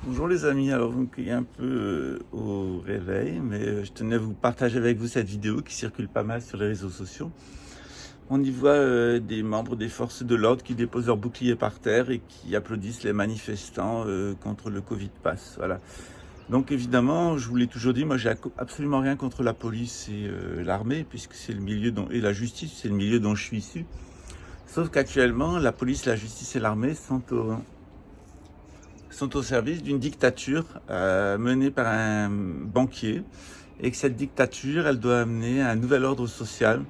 Bonjour les amis, alors vous me cueillez un peu au réveil, mais je tenais à vous partager avec vous cette vidéo qui circule pas mal sur les réseaux sociaux. On y voit des membres des forces de l'ordre qui déposent leur bouclier par terre et qui applaudissent les manifestants contre le Covid Pass. Voilà. Donc évidemment, je vous l'ai toujours dit, moi j'ai absolument rien contre la police et l'armée, puisque c'est le milieu et la justice, c'est le milieu dont je suis issu. Sauf qu'actuellement, la police, la justice et l'armée sont au service d'une dictature menée par un banquier, et que cette dictature, elle doit amener à un nouvel ordre social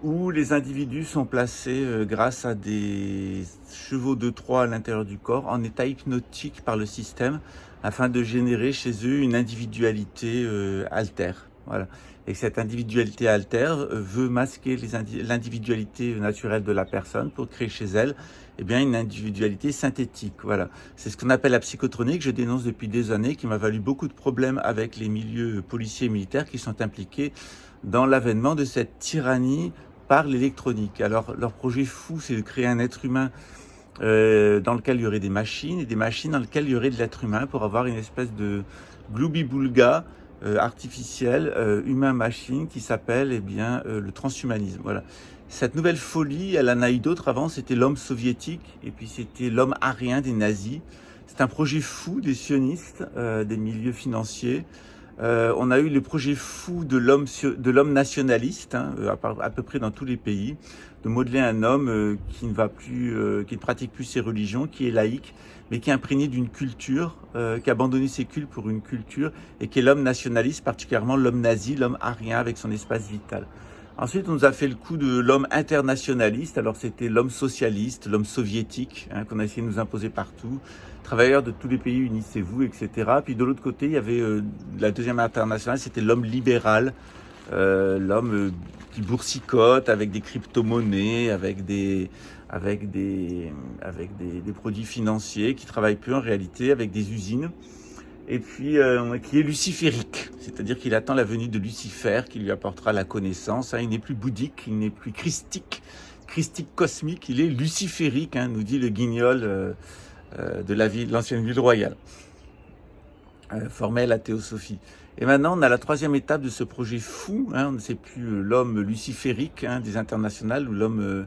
où les individus sont placés grâce à des chevaux de Troie à l'intérieur du corps en état hypnotique par le système afin de générer chez eux une individualité altère. Voilà. Et que cette individualité altère veut masquer l'individualité naturelle de la personne pour créer chez elle une individualité synthétique. Voilà. C'est ce qu'on appelle la psychotronique, je dénonce depuis des années, qui m'a valu beaucoup de problèmes avec les milieux policiers et militaires qui sont impliqués dans l'avènement de cette tyrannie par l'électronique. Alors leur projet fou, c'est de créer un être humain dans lequel il y aurait des machines, et des machines dans lesquelles il y aurait de l'être humain, pour avoir une espèce de gloubi-boulga artificiel, humain-machine, qui s'appelle le transhumanisme. Voilà. Cette nouvelle folie, elle en a eu d'autres avant, c'était l'homme soviétique, et puis c'était l'homme arien des nazis. C'est un projet fou des sionistes, des milieux financiers. On a eu le projet fou de l'homme nationaliste, à peu près dans tous les pays, de modeler un homme qui ne pratique plus ses religions, qui est laïque, mais qui est imprégné d'une culture, qui a abandonné ses cultes pour une culture, et qui est l'homme nationaliste, particulièrement l'homme nazi, l'homme arien avec son espace vital. Ensuite, on nous a fait le coup de l'homme internationaliste. Alors, c'était l'homme socialiste, l'homme soviétique, qu'on a essayé de nous imposer partout. Travailleurs de tous les pays, unissez-vous, etc. Puis de l'autre côté, il y avait la deuxième internationale, c'était l'homme libéral, l'homme qui boursicote avec des crypto-monnaies, avec des produits financiers, qui travaille peu en réalité, avec des usines. Et puis qui est luciférique, c'est-à-dire qu'il attend la venue de Lucifer qui lui apportera la connaissance. Il n'est plus bouddhique, il n'est plus christique cosmique, il est luciférique, nous dit le guignol de l'ancienne ville royale, formé à la théosophie. Et maintenant, on a la troisième étape de ce projet fou, on ne sait plus l'homme luciférique des internationales, ou l'homme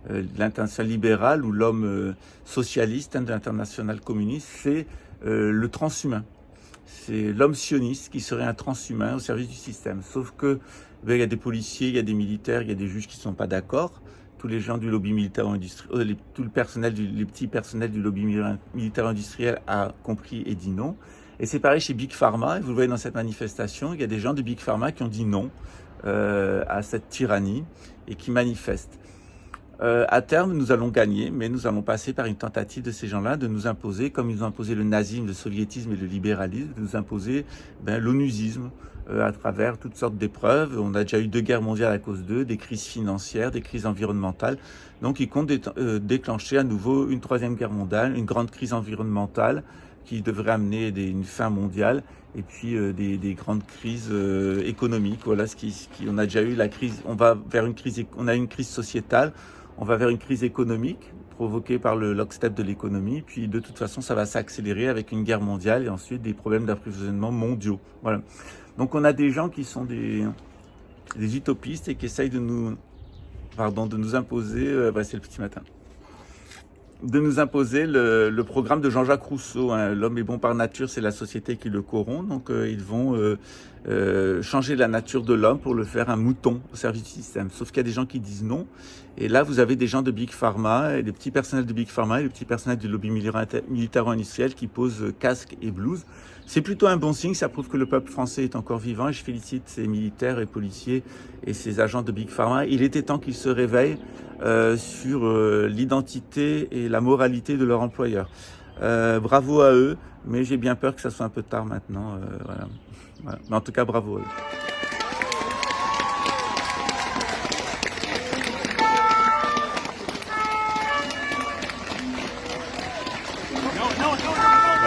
de l'international libéral, ou l'homme socialiste de l'international communiste, c'est le transhumain. C'est l'homme sioniste qui serait un transhumain au service du système. Sauf que il y a des policiers, il y a des militaires, il y a des juges qui ne sont pas d'accord. Tous les gens du lobby militaire-industriel, tout le personnel, les petits personnels du lobby militaire-industriel a compris et dit non. Et c'est pareil chez Big Pharma. Et vous le voyez dans cette manifestation, il y a des gens de Big Pharma qui ont dit non à cette tyrannie et qui manifestent. À terme, nous allons gagner, mais nous allons passer par une tentative de ces gens-là de nous imposer, comme ils ont imposé le nazisme, le soviétisme et le libéralisme, de nous imposer l'onusisme à travers toutes sortes d'épreuves. On a déjà eu 2 guerres mondiales à cause d'eux, des crises financières, des crises environnementales. Donc ils comptent déclencher à nouveau une 3e guerre mondiale, une grande crise environnementale qui devrait amener une fin mondiale, et puis des grandes crises économiques. Voilà on a déjà eu la crise. On va vers on a une crise sociétale. On va vers une crise économique provoquée par le lockstep de l'économie. Puis de toute façon, ça va s'accélérer avec une guerre mondiale et ensuite des problèmes d'approvisionnement mondiaux. Voilà. Donc on a des gens qui sont des utopistes et qui essayent de nous imposer, c'est le petit matin, de nous imposer le programme de Jean-Jacques Rousseau. L'homme est bon par nature, c'est la société qui le corrompt. Donc ils vont changer la nature de l'homme pour le faire un mouton au service du système. Sauf qu'il y a des gens qui disent non. Et là, vous avez des gens de Big Pharma, et les petits personnels de Big Pharma et les petits personnels du lobby militaro-industriel qui posent casque et blouse. C'est plutôt un bon signe, ça prouve que le peuple français est encore vivant, et je félicite ces militaires et policiers et ces agents de Big Pharma. Il était temps qu'ils se réveillent sur l'identité et la moralité de leur employeur. Bravo à eux, mais j'ai bien peur que ça soit un peu tard maintenant. Voilà. Mais en tout cas, bravo à eux.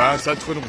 Ah, ça va être trop long.